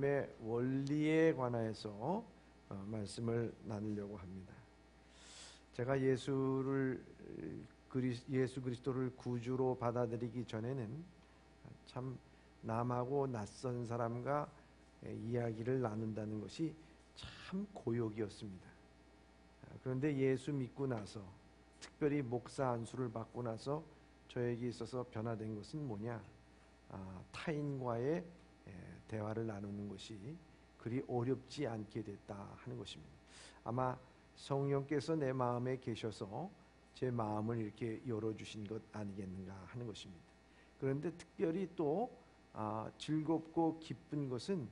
의 원리에 관하여서 말씀을 나누려고 합니다. 제가 예수 그리스도를 구주로 받아들이기 전에는 참 남하고 낯선 사람과 이야기를 나눈다는 것이 참 고역이었습니다. 그런데 예수 믿고 나서, 특별히 목사 안수를 받고 나서 저에게 있어서 변화된 것은 뭐냐? 타인과의 대화를 나누는 것이 그리 어렵지 않게 됐다 하는 것입니다. 아마 성령께서 내 마음에 계셔서 제 마음을 이렇게 열어주신 것 아니겠는가 하는 것입니다. 그런데 특별히 또 즐겁고 기쁜 것은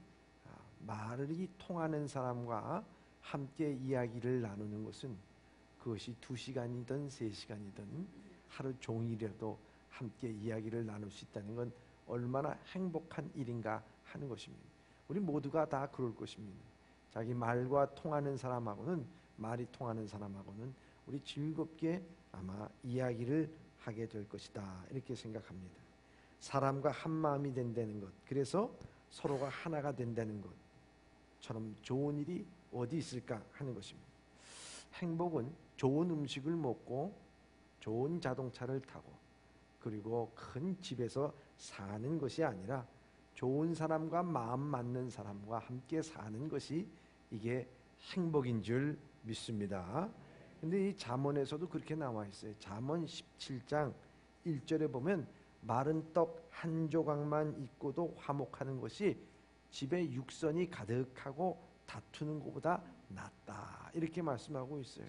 말이 통하는 사람과 함께 이야기를 나누는 것은, 그것이 2시간이든 3시간이든 하루 종일이라도 함께 이야기를 나눌 수 있다는 건 얼마나 행복한 일인가 하는 것입니다. 우리 모두가 다 그럴 것입니다. 자기 말과 통하는 사람하고는, 말이 통하는 사람하고는 우리 즐겁게 아마 이야기를 하게 될 것이다, 이렇게 생각합니다. 사람과 한 마음이 된다는 것, 그래서 서로가 하나가 된다는 것처럼 좋은 일이 어디 있을까 하는 것입니다. 행복은 좋은 음식을 먹고 좋은 자동차를 타고 그리고 큰 집에서 사는 것이 아니라 좋은 사람과 마음 맞는 사람과 함께 사는 것이, 이게 행복인 줄 믿습니다. 근데 이 잠언에서도 그렇게 나와 있어요. 잠언 17장 1절에 보면 마른 떡 한 조각만 있고도 화목하는 것이 집에 육선이 가득하고 다투는 것보다 낫다, 이렇게 말씀하고 있어요.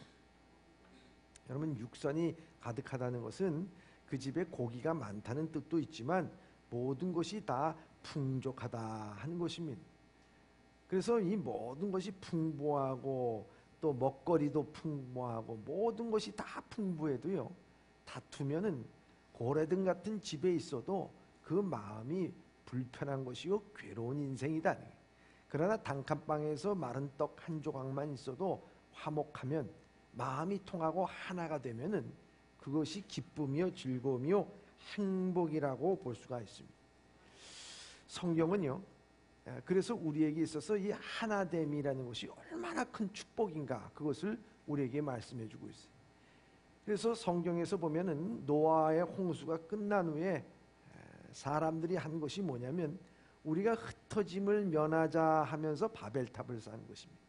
여러분, 육선이 가득하다는 것은 그 집에 고기가 많다는 뜻도 있지만 모든 것이 다 풍족하다 하는 것입니다. 그래서 이 모든 것이 풍부하고 또 먹거리도 풍부하고 모든 것이 다 풍부해도요, 다투면은 고래등 같은 집에 있어도 그 마음이 불편한 것이요 괴로운 인생이다. 그러나 단칸방에서 마른 떡 한 조각만 있어도 화목하면, 마음이 통하고 하나가 되면은 그것이 기쁨이요 즐거움이요 행복이라고 볼 수가 있습니다. 성경은요, 그래서 우리에게 있어서 이 하나됨이라는 것이 얼마나 큰 축복인가, 그것을 우리에게 말씀해 주고 있어요. 그래서 성경에서 보면은 노아의 홍수가 끝난 후에 사람들이 한 것이 뭐냐면, 우리가 흩어짐을 면하자 하면서 바벨탑을 쌓은 것입니다.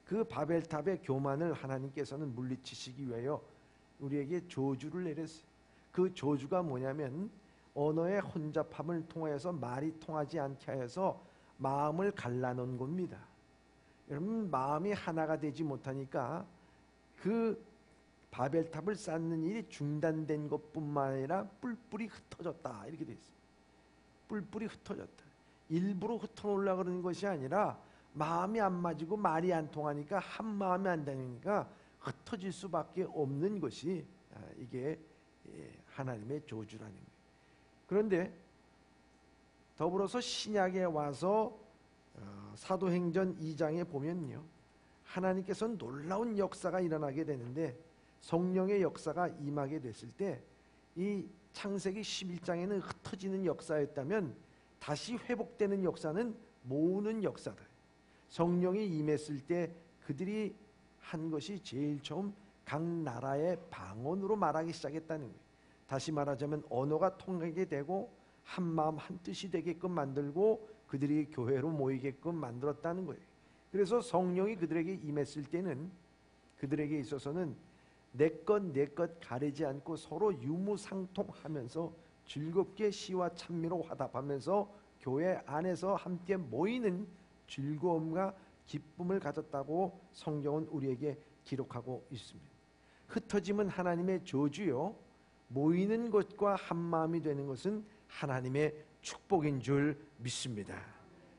그 바벨탑의 교만을 하나님께서는 물리치시기 위하여 우리에게 저주를 내렸어요. 그 저주가 뭐냐면, 언어의 혼잡함을 통하여서 말이 통하지 않게 하여서 마음을 갈라놓은 겁니다. 여러분, 마음이 하나가 되지 못하니까 그 바벨탑을 쌓는 일이 중단된 것뿐만 아니라 뿔뿔이 흩어졌다, 이렇게 돼 있어요. 뿔뿔이 흩어졌다. 일부러 흩어놓으려고 그러는 것이 아니라 마음이 안 맞고 말이 안 통하니까, 한 마음이 안 되니까 흩어질 수밖에 없는 것이 이게 하나님의 저주라는 거예요. 그런데 더불어서 신약에 와서 사도행전 2장에 보면요, 하나님께서는 놀라운 역사가 일어나게 되는데, 성령의 역사가 임하게 됐을 때, 이 창세기 11장에는 흩어지는 역사였다면 다시 회복되는 역사는 모으는 역사다. 성령이 임했을 때 그들이 한 것이 제일 처음 각 나라의 방언으로 말하기 시작했다는 거예요. 다시 말하자면 언어가 통하게 되고 한 마음 한 뜻이 되게끔 만들고 그들이 교회로 모이게끔 만들었다는 거예요. 그래서 성령이 그들에게 임했을 때는 그들에게 있어서는 내 것 가리지 않고 서로 유무상통하면서 즐겁게 시와 찬미로 화답하면서 교회 안에서 함께 모이는 즐거움과 기쁨을 가졌다고 성경은 우리에게 기록하고 있습니다. 흩어짐은 하나님의 저주요, 모이는 것과 한마음이 되는 것은 하나님의 축복인 줄 믿습니다.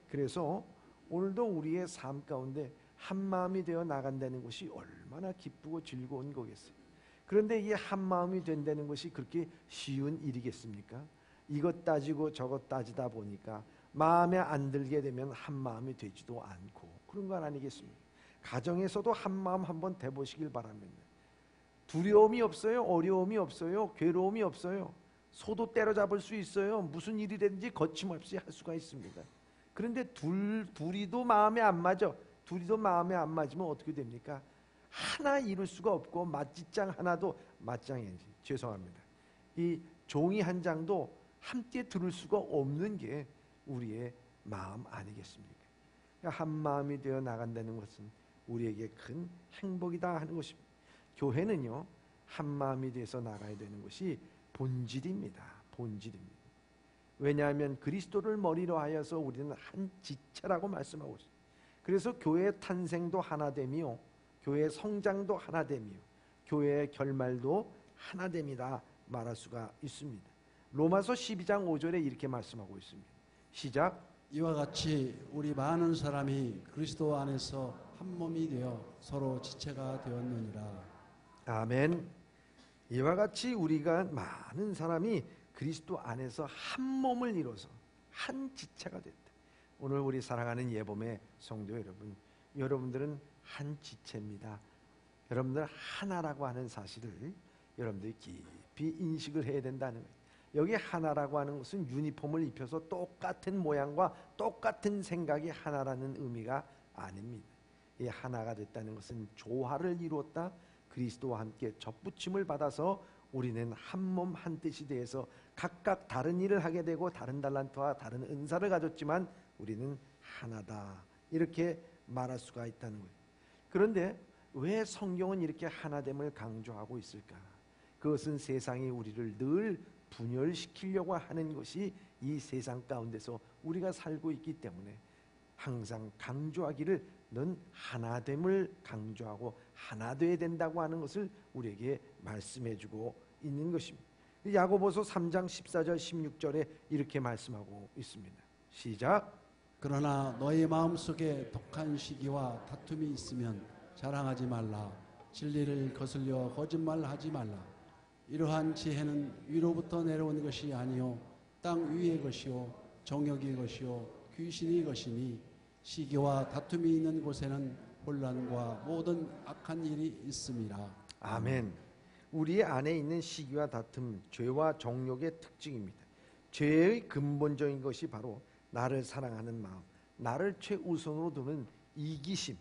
그래서 오늘도 우리의 삶 가운데 한마음이 되어 나간다는 것이 얼마나 기쁘고 즐거운 거겠어요. 그런데 이 한마음이 된다는 것이 그렇게 쉬운 일이겠습니까? 이것 따지고 저것 따지다 보니까 마음에 안 들게 되면 한마음이 되지도 않고 그런 건 아니겠습니까? 가정에서도 한마음 한번 돼보시길 바랍니다. 두려움이 없어요. 어려움이 없어요. 괴로움이 없어요. 소도 때려잡을 수 있어요. 무슨 일이든지 거침없이 할 수가 있습니다. 그런데 둘이도 마음에 안 맞아. 둘이도 마음에 안 맞으면 어떻게 됩니까? 하나 이룰 수가 없고 맞짓장 하나도 맞장이지. 죄송합니다. 이 종이 한 장도 함께 들을 수가 없는 게 우리의 마음 아니겠습니까? 그러니까 한 마음이 되어 나간다는 것은 우리에게 큰 행복이다 하는 것입니다. 교회는요, 한 마음이 돼서 나가야 되는 것이 본질입니다. 본질입니다. 왜냐하면 그리스도를 머리로 하여서 우리는 한 지체라고 말씀하고 있습니다. 그래서 교회의 탄생도 하나됨이요, 교회의 성장도 하나됨이요, 교회의 결말도 하나됨이다 말할 수가 있습니다. 로마서 12장 5절에 이렇게 말씀하고 있습니다. 시작. 이와 같이 우리 많은 사람이 그리스도 안에서 한 몸이 되어 서로 지체가 되었느니라. 아멘. 이와 같이 우리가 많은 사람이 그리스도 안에서 한 몸을 이뤄서 한 지체가 됐다. 오늘 우리 사랑하는 예봄의 성도 여러분, 여러분들은 한 지체입니다. 여러분들 하나라고 하는 사실을 여러분들이 깊이 인식을 해야 된다는 거예요. 여기 하나라고 하는 것은 유니폼을 입혀서 똑같은 모양과 똑같은 생각이 하나라는 의미가 아닙니다. 이 하나가 됐다는 것은 조화를 이루었다. 그리스도와 함께 접붙임을 받아서 우리는 한 몸 한 뜻이 되어서 각각 다른 일을 하게 되고 다른 달란트와 다른 은사를 가졌지만 우리는 하나다, 이렇게 말할 수가 있다는 거예요. 그런데 왜 성경은 이렇게 하나됨을 강조하고 있을까? 그것은 세상이 우리를 늘 분열시키려고 하는 것이 이 세상 가운데서 우리가 살고 있기 때문에 항상 강조하기를 넌 하나됨을 강조하고 하나 되어야 된다고 하는 것을 우리에게 말씀해주고 있는 것입니다. 야고보서 3장 14절 16절에 이렇게 말씀하고 있습니다. 시작. 그러나 너희 마음속에 독한 시기와 다툼이 있으면 자랑하지 말라. 진리를 거슬려 거짓말하지 말라. 이러한 지혜는 위로부터 내려오는 것이 아니요 땅 위의 것이요 정욕의 것이요 귀신의 것이니 시기와 다툼이 있는 곳에는 혼란과 모든 악한 일이 있음이라. 아멘. 우리 안에 있는 시기와 다툼, 죄와 정욕의 특징입니다. 죄의 근본적인 것이 바로 나를 사랑하는 마음, 나를 최우선으로 두는 이기심,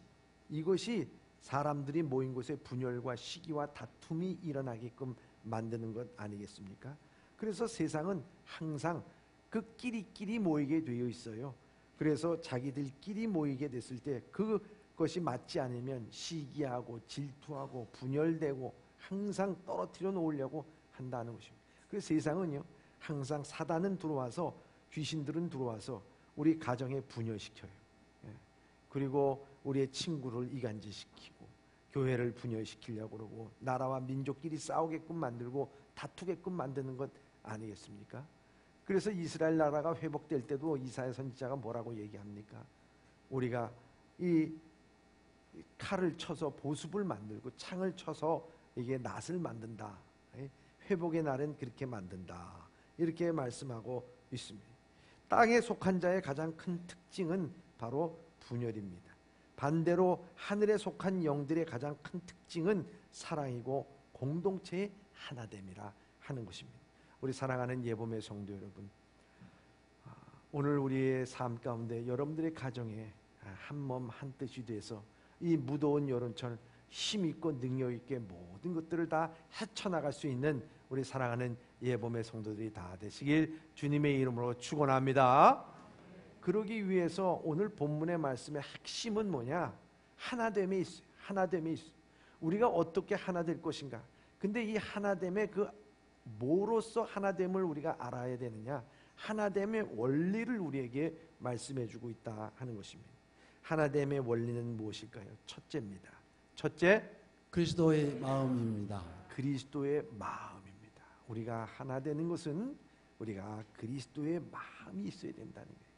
이것이 사람들이 모인 곳에 분열과 시기와 다툼이 일어나게끔 만드는 것 아니겠습니까? 그래서 세상은 항상 그 끼리끼리 모이게 되어 있어요. 그래서 자기들끼리 모이게 됐을 때 그것이 맞지 않으면 시기하고 질투하고 분열되고 항상 떨어뜨려 놓으려고 한다는 것입니다. 그 세상은요, 항상 사단은 들어와서, 귀신들은 들어와서 우리 가정에 분열시켜요. 그리고 우리의 친구를 이간질시키고 교회를 분열시키려고 그러고 나라와 민족끼리 싸우게끔 만들고 다투게끔 만드는 것 아니겠습니까? 그래서 이스라엘 나라가 회복될 때도 이사야 선지자가 뭐라고 얘기합니까? 우리가 이 칼을 쳐서 보습을 만들고 창을 쳐서 이게 낫을 만든다. 회복의 날은 그렇게 만든다. 이렇게 말씀하고 있습니다. 땅에 속한 자의 가장 큰 특징은 바로 분열입니다. 반대로 하늘에 속한 영들의 가장 큰 특징은 사랑이고 공동체의 하나됨이라 하는 것입니다. 우리 사랑하는 예봄의 성도 여러분, 오늘 우리의 삶 가운데 여러분들의 가정에 한 몸 한 뜻이 돼서 이 무더운 여름철 힘있고 능력있게 모든 것들을 다 헤쳐나갈 수 있는 우리 사랑하는 예봄의 성도들이 다 되시길 주님의 이름으로 축원합니다. 그러기 위해서 오늘 본문의 말씀의 핵심은 뭐냐? 하나됨에 있어요. 하나됨에 있어요. 우리가 어떻게 하나 될 것인가? 근데 이 하나됨의 그 뭐로서 하나됨을 우리가 알아야 되느냐? 하나됨의 원리를 우리에게 말씀해주고 있다 하는 것입니다. 하나됨의 원리는 무엇일까요? 첫째입니다. 첫째, 그리스도의 마음입니다. 그리스도의 마음입니다. 우리가 하나 되는 것은 우리가 그리스도의 마음이 있어야 된다는 거예요.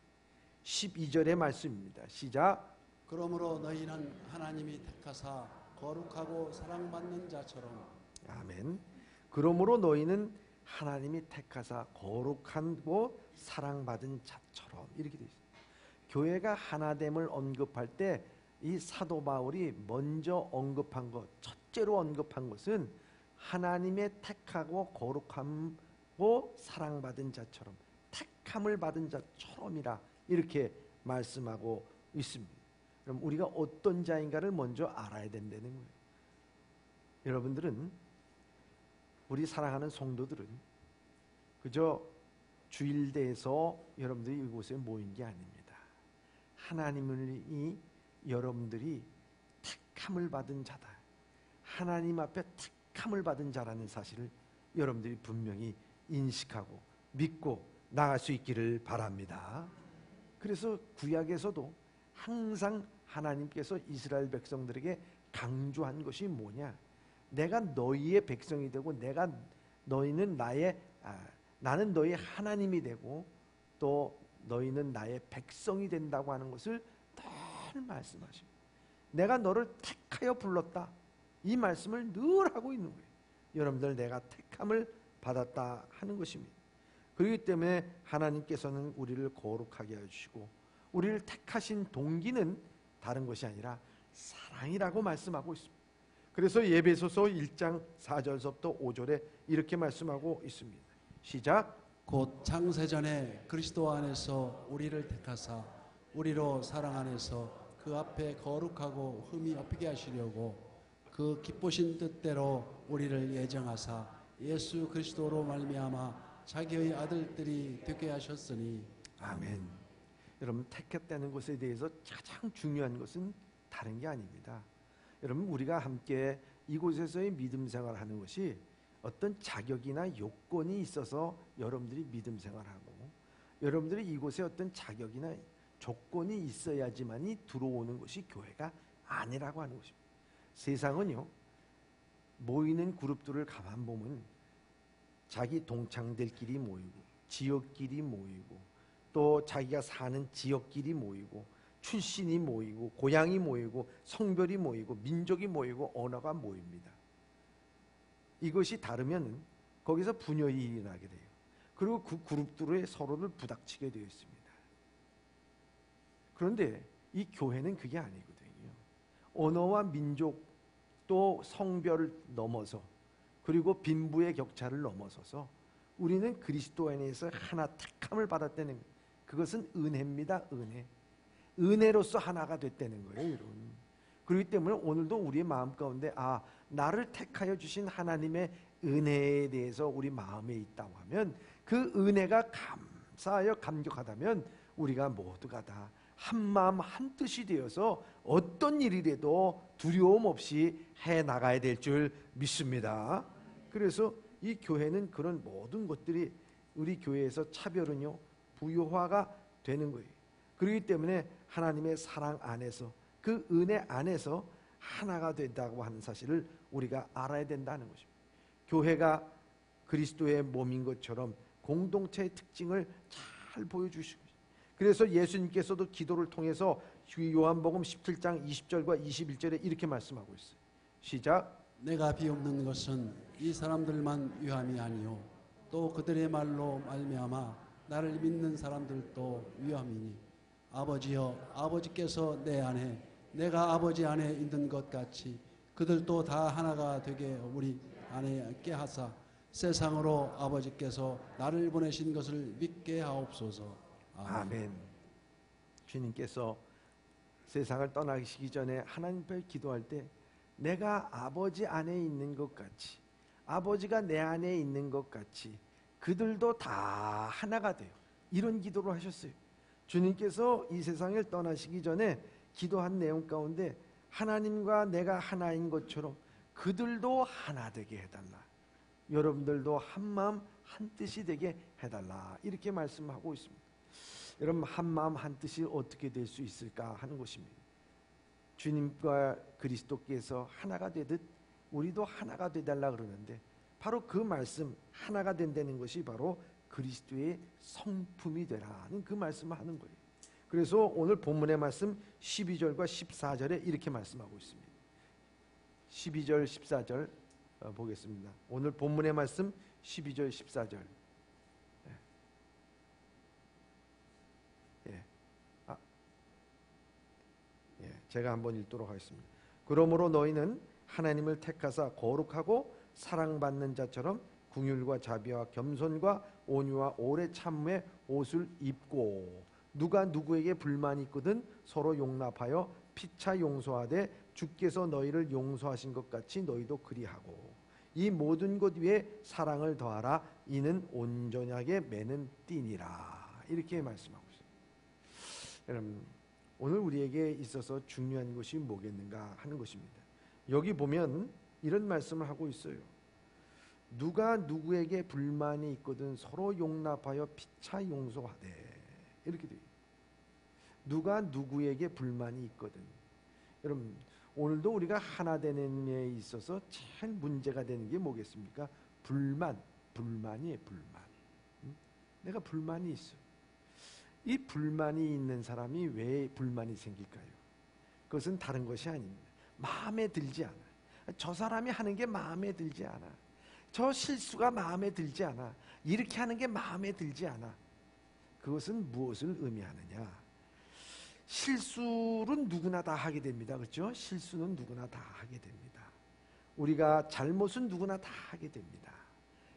12절의 말씀입니다. 시작. 그러므로 너희는 하나님이 택하사 거룩하고 사랑받는 자처럼. 아멘. 그러므로 너희는 하나님이 택하사 거룩하고 사랑받은 자처럼, 이렇게 되어 있습니다. 교회가 하나됨을 언급할 때 이 사도 바울이 먼저 언급한 것, 첫째로 언급한 것은 하나님의 택하고 거룩하고 사랑받은 자처럼, 택함을 받은 자처럼이라 이렇게 말씀하고 있습니다. 그럼 우리가 어떤 자인가를 먼저 알아야 된다는 거예요. 여러분들은, 우리 사랑하는 성도들은 그저 주일대에서 여러분들이 이곳에 모인 게 아닙니다. 하나님이 여러분들이 택함을 받은 자다, 하나님 앞에 택함을 받은 자라는 사실을 여러분들이 분명히 인식하고 믿고 나갈 수 있기를 바랍니다. 그래서 구약에서도 항상 하나님께서 이스라엘 백성들에게 강조한 것이 뭐냐? 내가 너희의 백성이 되고 너희는 나는 너희의 하나님이 되고 또 너희는 나의 백성이 된다고 하는 것을 늘 말씀하십니다. 내가 너를 택하여 불렀다, 이 말씀을 늘 하고 있는 거예요. 여러분들, 내가 택함을 받았다 하는 것입니다. 그렇기 때문에 하나님께서는 우리를 거룩하게 해주시고 우리를 택하신 동기는 다른 것이 아니라 사랑이라고 말씀하고 있습니다. 그래서 에베소서 1장 4절부터 5절에 이렇게 말씀하고 있습니다. 시작. 곧 창세전에 그리스도 안에서 우리를 택하사 우리로 사랑 안에서 그 앞에 거룩하고 흠이 없게 하시려고 그 기쁘신 뜻대로 우리를 예정하사 예수 그리스도로 말미암아 자기의 아들들이 되게 하셨으니. 아멘. 여러분, 택했다는 것에 대해서 가장 중요한 것은 다른 게 아닙니다. 여러분, 우리가 함께 이곳에서의 믿음 생활하는 것이 어떤 자격이나 요건이 있어서 여러분들이 믿음 생활하고, 여러분들이 이곳에 어떤 자격이나 조건이 있어야지만이 들어오는 것이 교회가 아니라고 하는 것입니다. 세상은요, 모이는 그룹들을 가만 보면 자기 동창들끼리 모이고, 지역끼리 모이고, 또 자기가 사는 지역끼리 모이고, 출신이 모이고, 고향이 모이고, 성별이 모이고, 민족이 모이고, 언어가 모입니다. 이것이 다르면 거기서 분열이 일어나게 돼요. 그리고 그 그룹들의 서로를 부닥치게 되어 있습니다. 그런데 이 교회는 그게 아니거든요. 언어와 민족 또 성별을 넘어서, 그리고 빈부의 격차를 넘어서서 우리는 그리스도 안에서 하나 택함을 받았다는 거예요. 그것은 은혜입니다. 은혜로서 하나가 됐다는 거예요, 여러분. 그렇기 때문에 오늘도 우리의 마음 가운데 나를 택하여 주신 하나님의 은혜에 대해서 우리 마음에 있다고 하면, 그 은혜가 감사하여 감격하다면 우리가 모두가 다 한마음 한뜻이 되어서 어떤 일이라도 두려움 없이 해나가야 될 줄 믿습니다. 그래서 이 교회는 그런 모든 것들이, 우리 교회에서 차별은요 부요화가 되는 거예요. 그렇기 때문에 하나님의 사랑 안에서, 그 은혜 안에서 하나가 된다고 하는 사실을 우리가 알아야 된다는 것입니다. 교회가 그리스도의 몸인 것처럼 공동체의 특징을 잘 보여주시고, 그래서 예수님께서도 기도를 통해서 요한복음 17장 20절과 21절에 이렇게 말씀하고 있어요. 시작. 내가 비옵는 것은 이 사람들만 위함이 아니요 또 그들의 말로 말미암아 나를 믿는 사람들도 위함이니, 아버지여, 아버지께서 내 안에 내가 아버지 안에 있는 것 같이 그들도 다 하나가 되게 우리 안에 있게 하사 세상으로 아버지께서 나를 보내신 것을 믿게 하옵소서. 아멘. 주님께서 세상을 떠나시기 전에 하나님 앞에 기도할 때, 내가 아버지 안에 있는 것 같이, 아버지가 내 안에 있는 것 같이 그들도 다 하나가 돼요, 이런 기도를 하셨어요. 주님께서 이 세상을 떠나시기 전에 기도한 내용 가운데 하나님과 내가 하나인 것처럼 그들도 하나 되게 해달라, 여러분들도 한마음 한뜻이 되게 해달라, 이렇게 말씀하고 있습니다. 여러분, 한마음 한뜻이 어떻게 될 수 있을까 하는 것입니다. 주님과 그리스도께서 하나가 되듯 우리도 하나가 되달라 그러는데, 바로 그 말씀, 하나가 된다는 것이 바로 그리스도의 성품이 되라는 그 말씀을 하는 거예요. 그래서 오늘 본문의 말씀 12절과 14절에 이렇게 말씀하고 있습니다. 12절 14절 보겠습니다. 오늘 본문의 말씀 12절 14절. 제가 한번 읽도록 하겠습니다. 그러므로 너희는 하나님을 택하사 거룩하고 사랑받는 자처럼 긍휼과 자비와 겸손과 온유와 오래 참음의 옷을 입고 누가 누구에게 불만이 있거든 서로 용납하여 피차 용서하되 주께서 너희를 용서하신 것 같이 너희도 그리하고 이 모든 것 위에 사랑을 더하라. 이는 온전하게 매는 띠니라. 이렇게 말씀하고 있어요. 여러분, 오늘 우리에게 있어서 중요한 것이 뭐겠는가 하는 것입니다. 여기 보면 이런 말씀을 하고 있어요. 누가 누구에게 불만이 있거든 서로 용납하여 피차 용서하되. 이렇게 돼요. 누가 누구에게 불만이 있거든. 여러분, 오늘도 우리가 하나 되는 데 있어서 제일 문제가 되는 게 뭐겠습니까? 불만이에요. 불만. 내가 불만이 있어. 이 불만이 있는 사람이 왜 불만이 생길까요? 그것은 다른 것이 아닙니다. 마음에 들지 않아. 저 사람이 하는 게 마음에 들지 않아. 저 실수가 마음에 들지 않아. 이렇게 하는 게 마음에 들지 않아. 그것은 무엇을 의미하느냐? 실수는 누구나 다 하게 됩니다. 그렇죠? 실수는 누구나 다 하게 됩니다. 우리가 잘못은 누구나 다 하게 됩니다.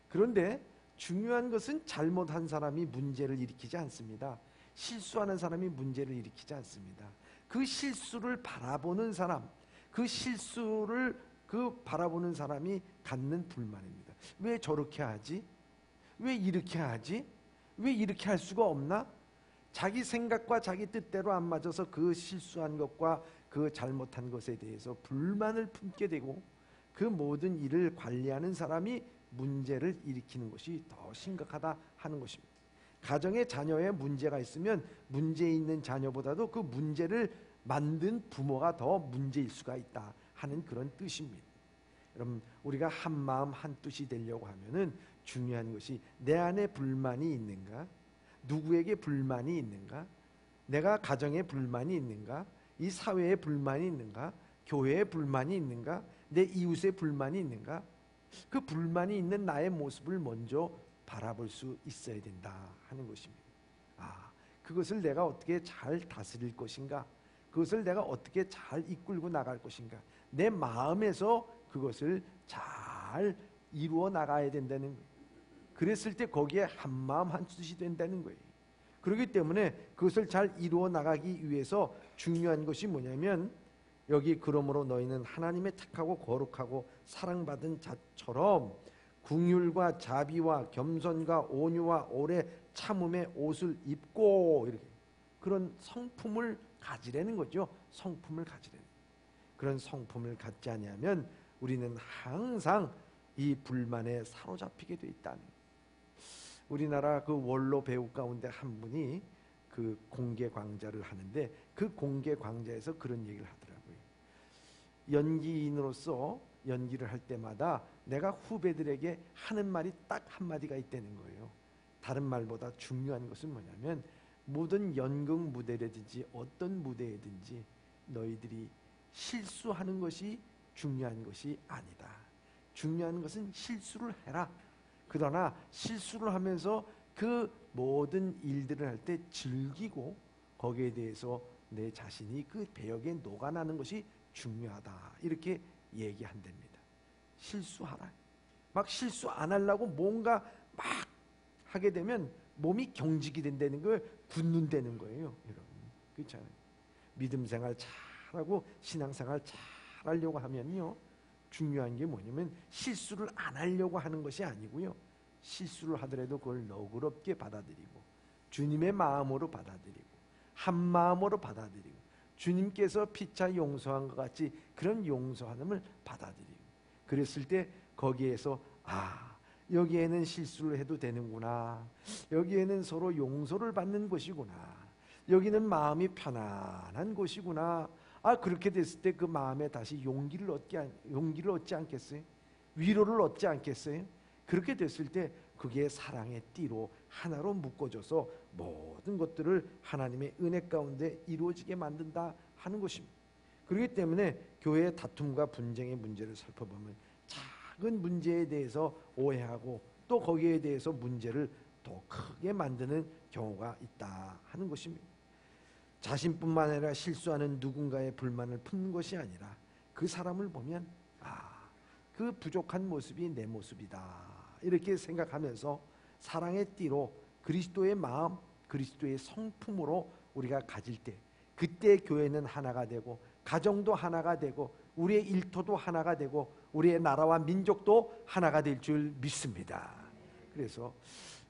그런데 중요한 것은 잘못한 사람이 문제를 일으키지 않습니다. 실수하는 사람이 문제를 일으키지 않습니다. 그 실수를 바라보는 사람, 그 실수를 바라보는 사람이 갖는 불만입니다. 왜 저렇게 하지? 왜 이렇게 하지? 왜 이렇게 할 수가 없나? 자기 생각과 자기 뜻대로 안 맞아서 그 실수한 것과 그 잘못한 것에 대해서 불만을 품게 되고 그 모든 일을 관리하는 사람이 문제를 일으키는 것이 더 심각하다 하는 것입니다. 가정에 자녀에 문제가 있으면 문제 있는 자녀보다도 그 문제를 만든 부모가 더 문제일 수가 있다 하는 그런 뜻입니다. 여러분, 우리가 한 마음 한 뜻이 되려고 하면은 중요한 것이 내 안에 불만이 있는가? 누구에게 불만이 있는가? 내가 가정에 불만이 있는가? 이 사회에 불만이 있는가? 교회에 불만이 있는가? 내 이웃에 불만이 있는가? 그 불만이 있는 나의 모습을 먼저 바라볼 수 있어야 된다 하는 것입니다. 그것을 내가 어떻게 잘 다스릴 것인가? 그것을 내가 어떻게 잘 이끌고 나갈 것인가? 내 마음에서 그것을 잘 이루어 나가야 된다는 거예요. 그랬을 때 거기에 한마음 한뜻이 된다는 거예요. 그렇기 때문에 그것을 잘 이루어 나가기 위해서 중요한 것이 뭐냐면 여기 그러므로 너희는 하나님의 택하고 거룩하고 사랑받은 자처럼 긍휼과 자비와 겸손과 온유와 오래 참음의 옷을 입고 이렇게 그런 성품을 가지라는 거죠. 성품을 가지라는 그런 성품을 갖지 아니하면 우리는 항상 이 불만에 사로잡히게 돼 있다는 거예요. 우리나라 그 원로 배우 가운데 한 분이 그 공개 강좌를 하는데 그 공개 강좌에서 그런 얘기를 하더라고요. 연기인으로서 연기를 할 때마다 내가 후배들에게 하는 말이 딱 한마디가 있다는 거예요. 다른 말보다 중요한 것은 뭐냐면 모든 연극 무대라든지 어떤 무대에든지 너희들이 실수하는 것이 중요한 것이 아니다. 중요한 것은 실수를 해라. 그러나 실수를 하면서 그 모든 일들을 할 때 즐기고 거기에 대해서 내 자신이 그 배역에 녹아나는 것이 중요하다. 이렇게 얘기한답니다. 실수하라. 막 실수 안 하려고 뭔가 막 하게 되면 몸이 경직이 된다는 걸 굳는다는 거예요. 여러분. 그렇잖아요. 믿음 생활 잘하고 신앙생활 잘하려고 하면요. 중요한 게 뭐냐면 실수를 안 하려고 하는 것이 아니고요. 실수를 하더라도 그걸 너그럽게 받아들이고 주님의 마음으로 받아들이고 한 마음으로 받아들이고 주님께서 피차 용서한 것 같이 그런 용서함을 받아들이고 그랬을 때 거기에서 여기에는 실수를 해도 되는구나. 여기에는 서로 용서를 받는 곳이구나. 여기는 마음이 편안한 곳이구나. 그렇게 됐을 때 그 마음에 다시 용기를 얻지 않겠어요? 위로를 얻지 않겠어요? 그렇게 됐을 때 그게 사랑의 띠로 하나로 묶어져서 모든 것들을 하나님의 은혜 가운데 이루어지게 만든다 하는 것입니다. 그렇기 때문에 교회의 다툼과 분쟁의 문제를 살펴보면 작은 문제에 대해서 오해하고 또 거기에 대해서 문제를 더 크게 만드는 경우가 있다 하는 것입니다. 자신뿐만 아니라 실수하는 누군가의 불만을 품는 것이 아니라 그 사람을 보면 그 부족한 모습이 내 모습이다 이렇게 생각하면서 사랑의 띠로 그리스도의 마음 그리스도의 성품으로 우리가 가질 때, 그때 교회는 하나가 되고 가정도 하나가 되고 우리의 일터도 하나가 되고 우리의 나라와 민족도 하나가 될 줄 믿습니다. 그래서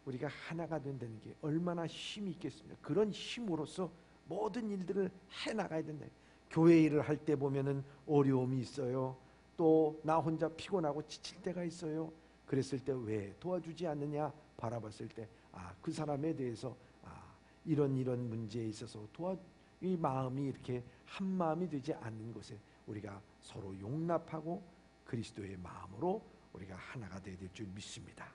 우리가 하나가 된다는 게 얼마나 힘이 있겠습니까? 그런 힘으로써 모든 일들을 해나가야 된다. 교회 일을 할 때 보면은 어려움이 있어요. 또 나 혼자 피곤하고 지칠 때가 있어요. 그랬을 때 왜 도와주지 않느냐 바라봤을 때, 그 사람에 대해서 이런 문제에 있어서 이 마음이 이렇게 한 마음이 되지 않는 것에 우리가 서로 용납하고 그리스도의 마음으로 우리가 하나가 되어야 될 줄 믿습니다.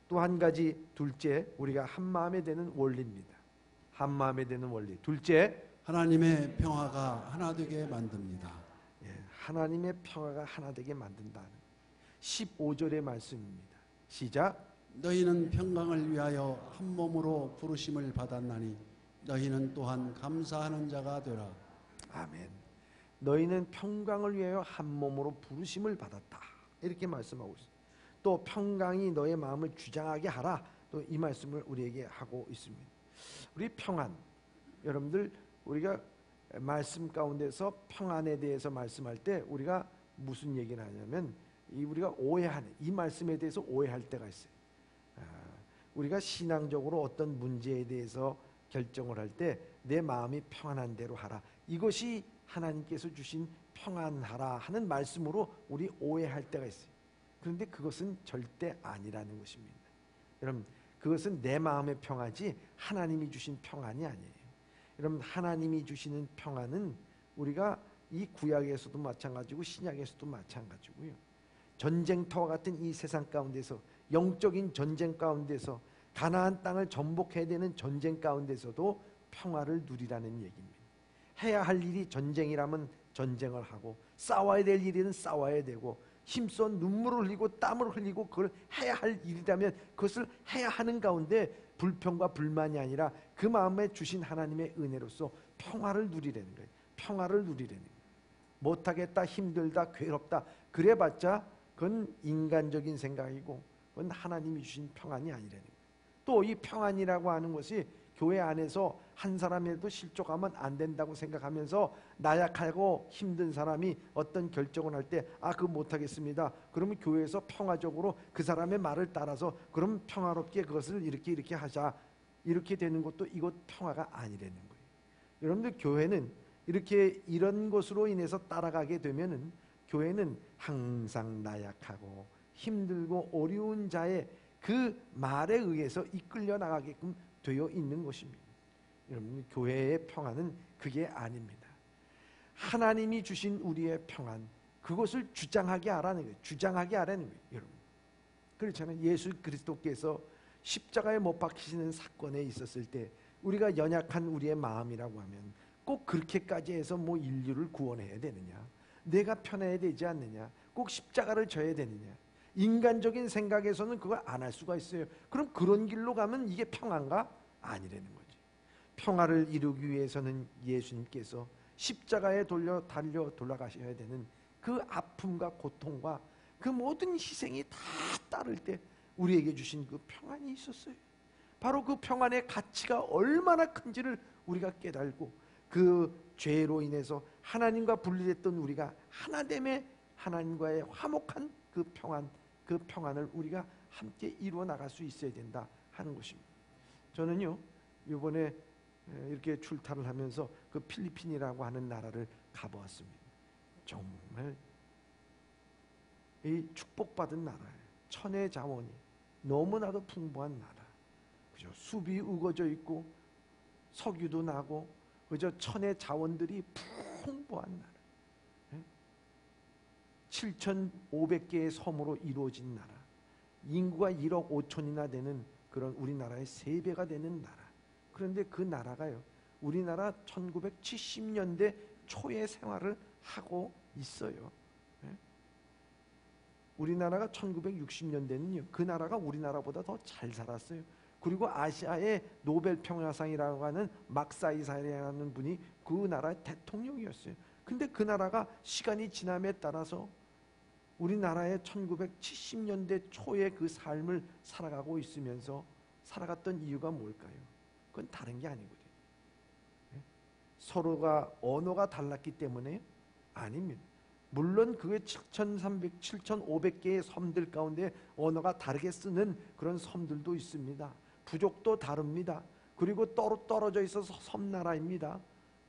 또 한 가지, 둘째, 우리가 한 마음에 되는 원리입니다. 한 마음에 되는 원리. 둘째, 하나님의 평화가 하나 되게 만듭니다. 하나님의 평화가 하나 되게 만든다는 15절의 말씀입니다. 시작. 너희는 평강을 위하여 한 몸으로 부르심을 받았나니 너희는 또한 감사하는 자가 되라. 아멘. 너희는 평강을 위하여 한 몸으로 부르심을 받았다. 이렇게 말씀하고 있습니다. 또 평강이 너의 마음을 주장하게 하라. 또 이 말씀을 우리에게 하고 있습니다. 우리 평안, 여러분들 우리가 말씀 가운데서 평안에 대해서 말씀할 때 우리가 무슨 얘기를 하냐면 우리가 오해하는, 이 말씀에 대해서 오해할 때가 있어요. 우리가 신앙적으로 어떤 문제에 대해서 결정을 할 때 내 마음이 평안한 대로 하라, 이것이 하나님께서 주신 평안하라 하는 말씀으로 우리 오해할 때가 있어요. 그런데 그것은 절대 아니라는 것입니다. 여러분, 그것은 내 마음의 평화지 하나님이 주신 평안이 아니에요. 여러분, 하나님이 주시는 평안은 우리가 이 구약에서도 마찬가지고 신약에서도 마찬가지고요. 전쟁터와 같은 이 세상 가운데서, 영적인 전쟁 가운데서, 가나안 땅을 정복해야 되는 전쟁 가운데서도 평화를 누리라는 얘기입니다. 해야 할 일이 전쟁이라면 전쟁을 하고, 싸워야 될 일은 싸워야 되고, 힘써 눈물을 흘리고 땀을 흘리고 그걸 해야 할 일이라면 그것을 해야 하는 가운데 불평과 불만이 아니라 그 마음에 주신 하나님의 은혜로서 평화를 누리라는 거예요. 평화를 누리라는 거예요. 못하겠다, 힘들다, 괴롭다 그래봤자 그건 인간적인 생각이고 그건 하나님이 주신 평안이 아니라는 거예요. 또 이 평안이라고 하는 것이 교회 안에서 한 사람이라도 실족하면 안 된다고 생각하면서 나약하고 힘든 사람이 어떤 결정을 할 때 그거 못하겠습니다. 그러면 교회에서 평화적으로 그 사람의 말을 따라서 그럼 평화롭게 그것을 이렇게 하자, 이렇게 되는 것도 이것 평화가 아니라는 거예요. 여러분들, 교회는 이런 것으로 인해서 따라가게 되면은 교회는 항상 나약하고 힘들고 어려운 자의 그 말에 의해서 이끌려 나가게끔 되어 있는 것입니다. 여러분, 교회의 평안은 그게 아닙니다. 하나님이 주신 우리의 평안, 그것을 주장하게 하라는 거예요. 주장하게 하라는 거예요. 여러분, 그렇잖아요. 예수 그리스도께서 십자가에 못 박히시는 사건에 있었을 때 우리가 연약한 우리의 마음이라고 하면 꼭 그렇게까지 해서 인류를 구원해야 되느냐, 내가 편해야 되지 않느냐, 꼭 십자가를 져야 되느냐, 인간적인 생각에서는 그걸 안 할 수가 있어요. 그럼 그런 길로 가면 이게 평안가? 아니라는 거지. 평화를 이루기 위해서는 예수님께서 십자가에 달려 돌아가셔야 되는 그 아픔과 고통과 그 모든 희생이 다 따를 때 우리에게 주신 그 평안이 있었어요. 바로 그 평안의 가치가 얼마나 큰지를 우리가 깨달고, 그 죄로 인해서 하나님과 분리됐던 우리가 하나됨의 하나님과의 화목한 그 평안을 우리가 함께 이루어 나갈 수 있어야 된다 하는 것입니다. 저는요, 이번에 이렇게 출타를 하면서 그 필리핀이라고 하는 나라를 가보았습니다. 정말 이 축복받은 나라예요. 천혜 자원이 너무나도 풍부한 나라. 그죠? 숲이 우거져 있고 석유도 나고, 그저 천혜 자원들이 풍부한 나라. 7,500개의 섬으로 이루어진 나라. 인구가 1억 5천이나 되는 그런 우리나라의 3배가 되는 나라. 그런데 그 나라가요, 우리나라 1970년대 초에 생활을 하고 있어요. 우리나라가 1960년대는요, 그 나라가 우리나라보다 더 잘 살았어요. 그리고 아시아의 노벨 평화상이라고 하는 막사이사이라는 분이 그 나라의 대통령이었어요. 근데 그 나라가 시간이 지남에 따라서 우리나라의 1970년대 초의 그 삶을 살아가고 있으면서 살아갔던 이유가 뭘까요? 그 그건 다른 게 아니거든요. 서로가 언어가 달랐기 때문에 아닙니다. 물론 그게 7,500개의 섬들 가운데 언어가 다르게 쓰는 그런 섬들도 있습니다. 부족도 다릅니다. 그리고 떨어져 있어서 섬나라입니다.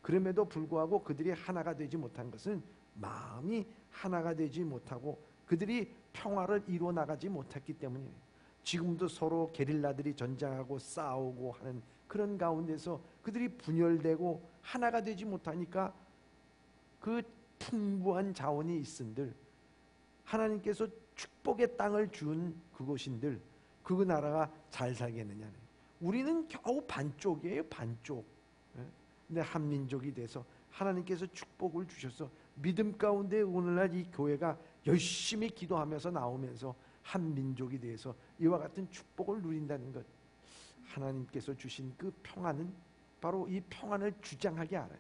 그럼에도 불구하고 그들이 하나가 되지 못한 것은 마음이 하나가 되지 못하고 그들이 평화를 이루어 나가지 못했기 때문이에요. 지금도 서로 게릴라들이 전쟁하고 싸우고 하는 그런 가운데서 그들이 분열되고 하나가 되지 못하니까 그 풍부한 자원이 있은들 하나님께서 축복의 땅을 준 그곳인들 그 나라가 잘 살겠느냐. 우리는 겨우 반쪽이에요. 반쪽. 근데 한민족이 돼서 하나님께서 축복을 주셔서 믿음 가운데 오늘날 이 교회가 열심히 기도하면서 나오면서 한민족이 돼서 이와 같은 축복을 누린다는 것, 하나님께서 주신 그 평안은 바로 이 평안을 주장하게 알아요.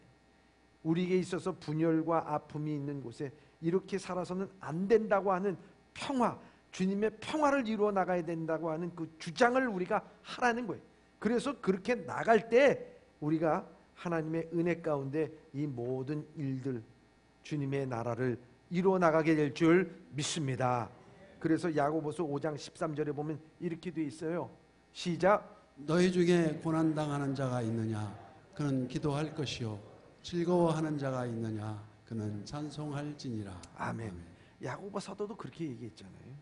우리에게 있어서 분열과 아픔이 있는 곳에 이렇게 살아서는 안 된다고 하는 평화, 주님의 평화를 이루어 나가야 된다고 하는 그 주장을 우리가 하라는 거예요. 그래서 그렇게 나갈 때 우리가 하나님의 은혜 가운데 이 모든 일들 주님의 나라를 이루어 나가게 될 줄 믿습니다. 그래서 야고보서 5장 13절에 보면 이렇게 돼 있어요. 시작. 너희 중에 고난당하는 자가 있느냐 그는 기도할 것이요 즐거워하는 자가 있느냐 그는 찬송할지니라. 아멘. 야고보 사도도 그렇게 얘기했잖아요.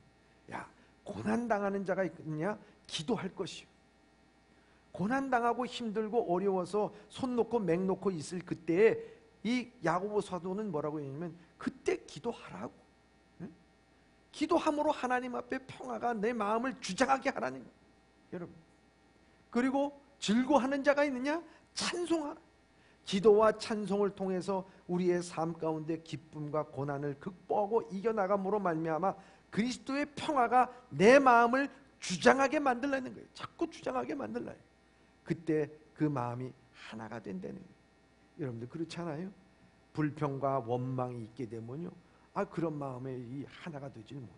야, 고난당하는 자가 있느냐 기도할 것이요. 고난당하고 힘들고 어려워서 손 놓고 맹 놓고 있을 그때에 이 야고보 사도는 뭐라고 했냐면 그때 기도하라고. 응? 기도함으로 하나님 앞에 평화가 내 마음을 주장하게 하라는 거예요. 여러분. 그리고 즐거워하는 자가 있느냐? 찬송하라. 기도와 찬송을 통해서 우리의 삶 가운데 기쁨과 고난을 극복하고 이겨나감으로 말미암아 그리스도의 평화가 내 마음을 주장하게 만들라는 거예요. 자꾸 주장하게 만들라요. 그때 그 마음이 하나가 된다는 거예요. 여러분들 그렇잖아요. 불평과 원망이 있게 되면요, 그런 마음에 이 하나가 되지는 못해.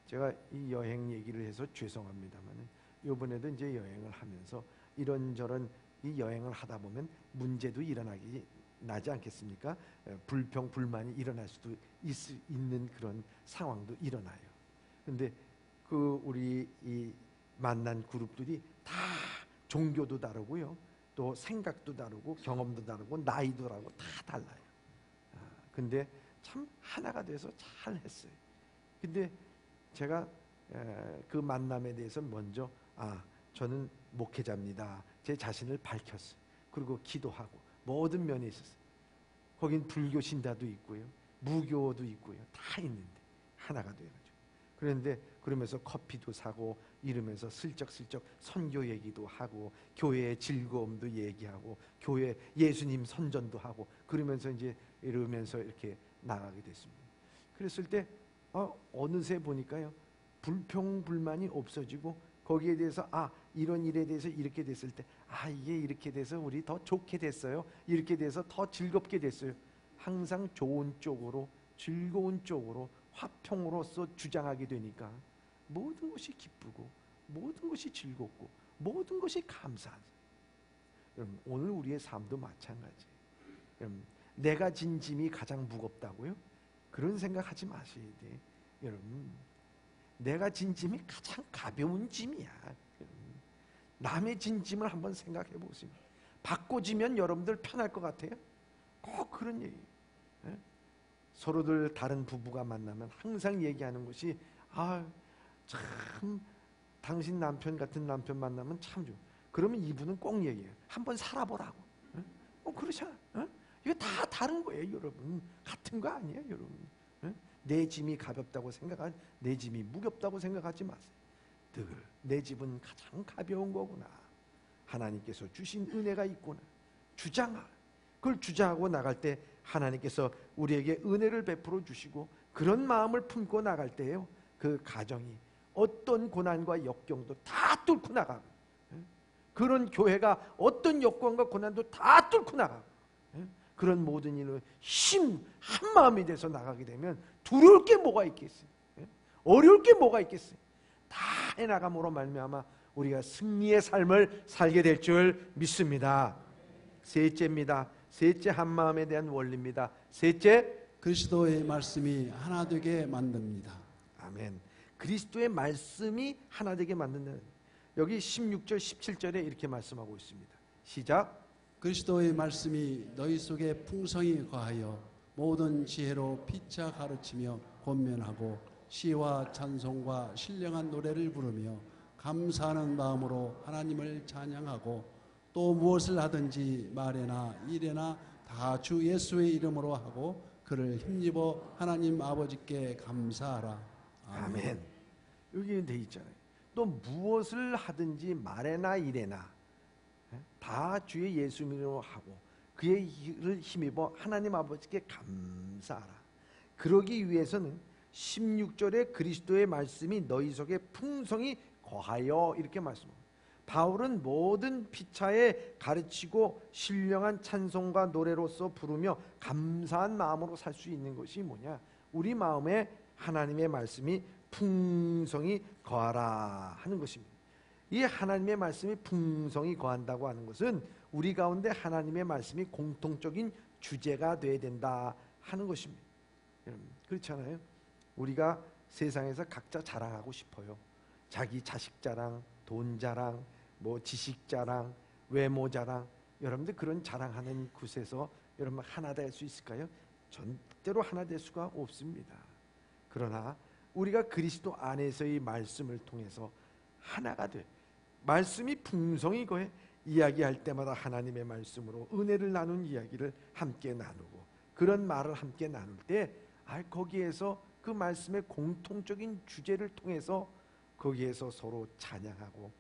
제가 이 여행 얘기를 해서 죄송합니다만은 이번에도 이제 여행을 하면서 이런저런 이 여행을 하다 보면 문제도 나지 않겠습니까? 불평 불만이 일어날 수도 있는 그런 상황도 일어나요. 근데 그 우리 이 만난 그룹들이 다 종교도 다르고요, 또 생각도 다르고 경험도 다르고 나이도 다르고 다 달라요. 근데 참 하나가 돼서 잘 했어요. 근데 제가 그 만남에 대해서 먼저 저는 목회자입니다. 제 자신을 밝혔어요. 그리고 기도하고 모든 면에 있었어요. 거긴 불교 신자도 있고요, 무교도 있고요, 다 있는데 하나가 돼가지고. 그런데 그러면서 커피도 사고 이러면서 슬쩍슬쩍 선교 얘기도 하고 교회의 즐거움도 얘기하고 교회 예수님 선전도 하고 그러면서 이제 이러면서 이렇게 나가게 됐습니다. 그랬을 때 어느새 보니까요, 불평불만이 없어지고 거기에 대해서 이런 일에 대해서 이렇게 됐을 때 이게 이렇게 돼서 우리 더 좋게 됐어요, 이렇게 돼서 더 즐겁게 됐어요. 항상 좋은 쪽으로 즐거운 쪽으로 화평으로서 주장하게 되니까 모든 것이 기쁘고 모든 것이 즐겁고 모든 것이 감사한. 여러분, 오늘 우리의 삶도 마찬가지예요. 여러분, 내가 진 짐이 가장 무겁다고요? 그런 생각하지 마셔야 돼. 여러분, 내가 진 짐이 가장 가벼운 짐이야. 남의 진 짐을 한번 생각해 보세요. 바꿔지면 여러분들 편할 것 같아요? 꼭 그런 얘기예요. 서로들 다른 부부가 만나면 항상 얘기하는 것이 참 당신 남편 같은 남편 만나면 참 좋아. 그러면 이분은 꼭 얘기해요. 한번 살아보라고. 그렇잖아. 이거 다 다른 거예요, 여러분. 같은 거 아니에요, 여러분. 내 짐이 가볍다고 생각하지, 내 짐이 무겁다고 생각하지 마세요. 늘 내 집은 가장 가벼운 거구나. 하나님께서 주신 은혜가 있구나. 주장하. 그걸 주장하고 나갈 때 하나님께서 우리에게 은혜를 베풀어 주시고 그런 마음을 품고 나갈 때요, 그 가정이 어떤 고난과 역경도 다 뚫고 나가고, 그런 교회가 어떤 역경과 고난도 다 뚫고 나가고, 그런 모든 일을 힘 한 마음이 돼서 나가게 되면 두려울 게 뭐가 있겠어요? 어려울 게 뭐가 있겠어요? 다 해나감으로 말미암아 우리가 승리의 삶을 살게 될 줄 믿습니다. 셋째입니다. 셋째, 한마음에 대한 원리입니다. 셋째, 그리스도의 말씀이 하나 되게 만듭니다. 아멘. 그리스도의 말씀이 하나 되게 만든다는, 여기 16절 17절에 이렇게 말씀하고 있습니다. 시작. 그리스도의 말씀이 너희 속에 풍성히 거하여 모든 지혜로 피차 가르치며 권면하고 시와 찬송과 신령한 노래를 부르며 감사하는 마음으로 하나님을 찬양하고 또 무엇을 하든지 말에나 일에나 다 주 예수의 이름으로 하고 그를 힘입어 하나님 아버지께 감사하라. 아멘. 여기 돼 있잖아요. 또 무엇을 하든지 말에나 일에나 다 주의 예수 이름으로 하고 그의 일을 힘입어 하나님 아버지께 감사하라. 그러기 위해서는 16절에 그리스도의 말씀이 너희 속에 풍성히 거하여 이렇게 말씀합니다. 바울은 모든 피차에 가르치고 신령한 찬송과 노래로서 부르며 감사한 마음으로 살 수 있는 것이 뭐냐? 우리 마음에 하나님의 말씀이 풍성히 거하라 하는 것입니다. 이 하나님의 말씀이 풍성히 거한다고 하는 것은 우리 가운데 하나님의 말씀이 공통적인 주제가 되어야 된다 하는 것입니다. 여러분, 그렇잖아요. 우리가 세상에서 각자 자랑하고 싶어요. 자기 자식 자랑, 돈 자랑, 뭐 지식 자랑, 외모 자랑. 여러분들 그런 자랑하는 곳에서 여러분 하나 될 수 있을까요? 절대로 하나 될 수가 없습니다. 그러나 우리가 그리스도 안에서의 말씀을 통해서 하나가 돼, 말씀이 풍성히 거해 이야기할 때마다 하나님의 말씀으로 은혜를 나눈 이야기를 함께 나누고 그런 말을 함께 나눌 때 거기에서 그 말씀의 공통적인 주제를 통해서 거기에서 서로 찬양하고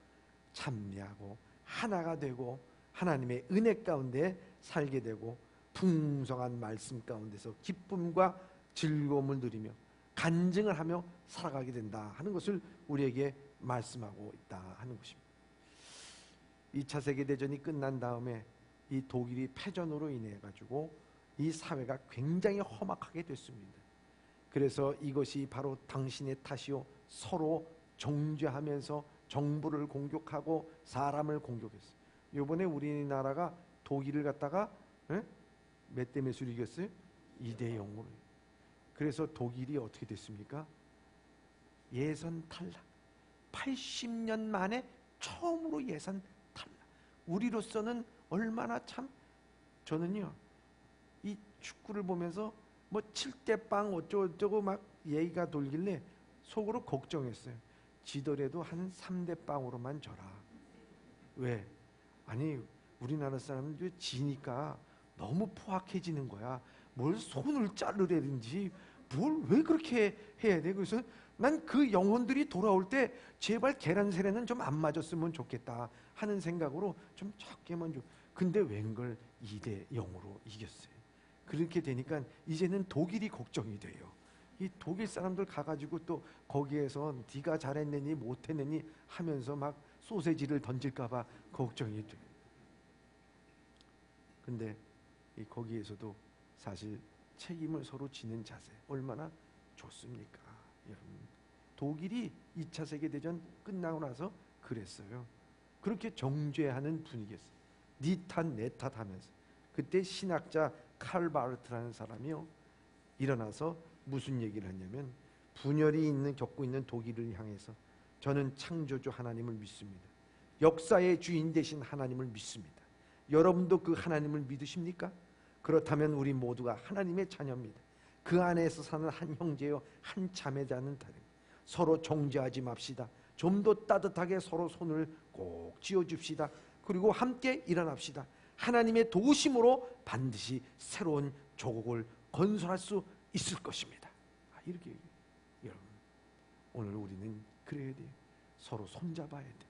찬미하고 하나가 되고 하나님의 은혜 가운데 살게 되고 풍성한 말씀 가운데서 기쁨과 즐거움을 누리며 간증을 하며 살아가게 된다 하는 것을 우리에게 말씀하고 있다 하는 것입니다. 2차 세계대전이 끝난 다음에 이 독일이 패전으로 인해 가지고 이 사회가 굉장히 험악하게 됐습니다. 그래서 이것이 바로 당신의 탓이요, 서로 정죄하면서 정부를 공격하고 사람을 공격했어요. 이번에 우리나라가 독일을 갖다가 몇 대 몇으로 이겼어요? 2대 0으로. 그래서 독일이 어떻게 됐습니까? 예선 탈락. 80년 만에 처음으로 예선 탈락. 우리로서는 얼마나 참, 저는요 이 축구를 보면서 뭐 7대 빵 어쩌고저쩌고 막 얘기가 돌길래 속으로 걱정했어요. 지더라도 한 3대 빵으로만 져라. 왜? 아니 우리나라 사람들 지니까 너무 포악해지는 거야. 뭘 손을 자르려든지 뭘 왜 그렇게 해야 돼? 그래서 난 그 영혼들이 돌아올 때 제발 계란 세례는 좀 안 맞았으면 좋겠다 하는 생각으로 좀 작게만 좀. 근데 웬걸 2대 0으로 이겼어요. 그렇게 되니까 이제는 독일이 걱정이 돼요. 이 독일 사람들 가가지고 또 거기에서 네가 잘했느니 못했느니 하면서 막 소세지를 던질까봐 걱정이 돼요. 근데 이 거기에서도 사실 책임을 서로 지는 자세 얼마나 좋습니까? 여러분, 독일이 2차 세계대전 끝나고 나서 그랬어요. 그렇게 정죄하는 분위기였어요. 네 탓 내 탓 하면서. 그때 신학자 칼 바르트라는 사람이요 일어나서 무슨 얘기를 했냐면, 분열이 겪고 있는 독일을 향해서 저는 창조주 하나님을 믿습니다. 역사의 주인 되신 하나님을 믿습니다. 여러분도 그 하나님을 믿으십니까? 그렇다면 우리 모두가 하나님의 자녀입니다. 그 안에서 사는 한 형제요 한 자매자는 다릅니다. 서로 정죄하지 맙시다. 좀 더 따뜻하게 서로 손을 꼭 쥐어줍시다. 그리고 함께 일어납시다. 하나님의 도우심으로 반드시 새로운 조국을 건설할 수 있을 것입니다. 이렇게 얘기해요. 여러분, 오늘 우리는 그래야 돼요. 서로 손잡아야 돼.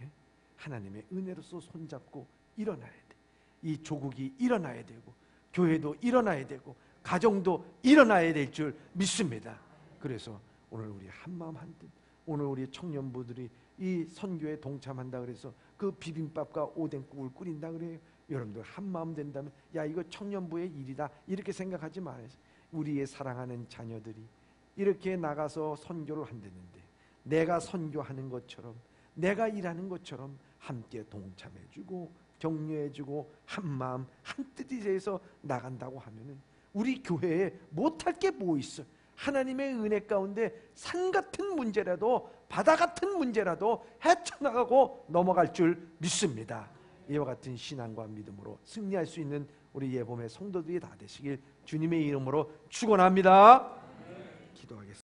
예? 하나님의 은혜로서 손잡고 일어나야 돼. 이 조국이 일어나야 되고 교회도 일어나야 되고 가정도 일어나야 될 줄 믿습니다. 그래서 오늘 우리 한마음 한뜻, 오늘 우리 청년부들이 이 선교에 동참한다 그래서 그 비빔밥과 오뎅국을 끓인다 그래요. 여러분들 한마음 된다면 야 이거 청년부의 일이다 이렇게 생각하지 말아요. 우리의 사랑하는 자녀들이 이렇게 나가서 선교를 한다는데 내가 선교하는 것처럼 내가 일하는 것처럼 함께 동참해주고 격려해주고 한마음 한뜻이 돼서 나간다고 하면은 우리 교회에 못할 게 뭐 있어? 하나님의 은혜 가운데 산 같은 문제라도 바다 같은 문제라도 헤쳐나가고 넘어갈 줄 믿습니다. 이와 같은 신앙과 믿음으로 승리할 수 있는 우리 예봄의 성도들이 다 되시길 주님의 이름으로 축원합니다. 기도하겠습니다.